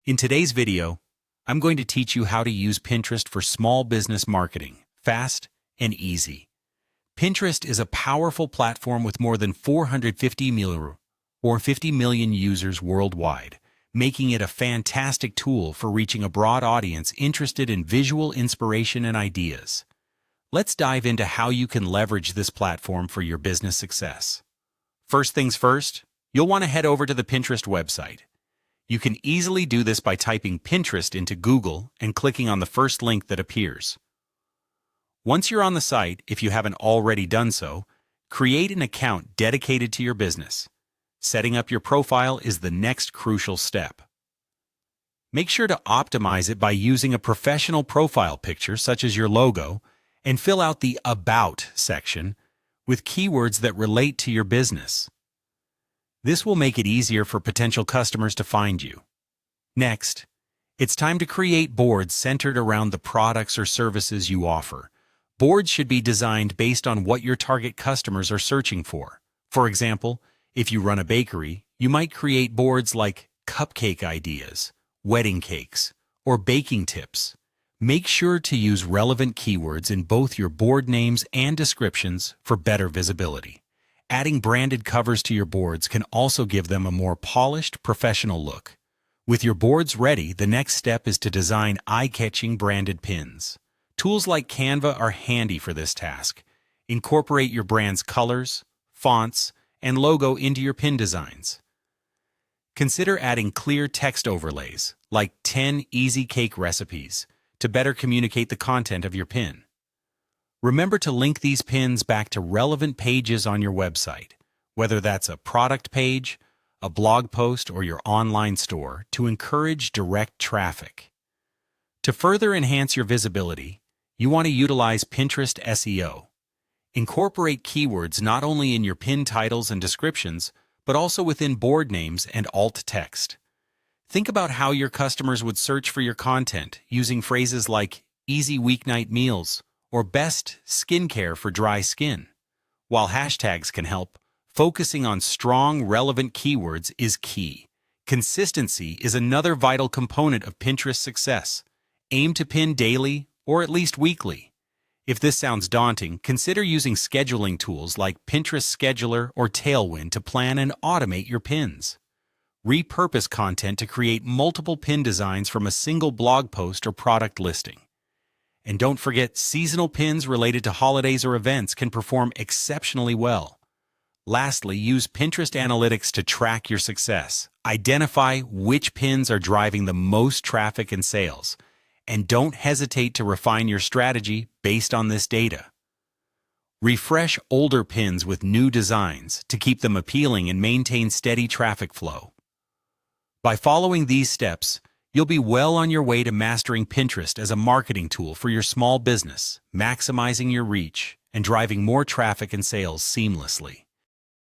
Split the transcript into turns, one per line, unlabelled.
In today's video, I'm going to teach you how to use Pinterest for small business marketing, fast and easy. Pinterest is a powerful platform with more than 450 million or 50 million users worldwide, making it a fantastic tool for reaching a broad audience interested in visual inspiration and ideas. Let's dive into how you can leverage this platform for your business success. First things first, you'll want to head over to the Pinterest website. You can easily do this by typing Pinterest into Google and clicking on the first link that appears. Once you're on the site, if you haven't already done so, create an account dedicated to your business. Setting up your profile is the next crucial step. Make sure to optimize it by using a professional profile picture such as your logo and fill out the About section with keywords that relate to your business. This will make it easier for potential customers to find you. Next, it's time to create boards centered around the products or services you offer. Boards should be designed based on what your target customers are searching for. For example, if you run a bakery, you might create boards like Cupcake Ideas, Wedding Cakes, or Baking Tips. Make sure to use relevant keywords in both your board names and descriptions for better visibility. Adding branded covers to your boards can also give them a more polished, professional look. With your boards ready, the next step is to design eye-catching branded pins. Tools like Canva are handy for this task. Incorporate your brand's colors, fonts, and logo into your pin designs. Consider adding clear text overlays, like 10 easy cake recipes, to better communicate the content of your pin. Remember to link these pins back to relevant pages on your website, whether that's a product page, a blog post, or your online store, to encourage direct traffic. To further enhance your visibility, you want to utilize Pinterest SEO. Incorporate keywords not only in your pin titles and descriptions, but also within board names and alt text. Think about how your customers would search for your content using phrases like easy weeknight meals or best skincare for dry skin. While hashtags can help, focusing on strong, relevant keywords is key. Consistency is another vital component of Pinterest success. Aim to pin daily or at least weekly. If this sounds daunting, consider using scheduling tools like Pinterest Scheduler or Tailwind to plan and automate your pins. Repurpose content to create multiple pin designs from a single blog post or product listing. And don't forget, seasonal pins related to holidays or events can perform exceptionally well. Lastly, use Pinterest Analytics to track your success. Identify which pins are driving the most traffic and sales, and don't hesitate to refine your strategy based on this data. Refresh older pins with new designs to keep them appealing and maintain steady traffic flow. By following these steps, you'll be well on your way to mastering Pinterest as a marketing tool for your small business, maximizing your reach, and driving more traffic and sales seamlessly.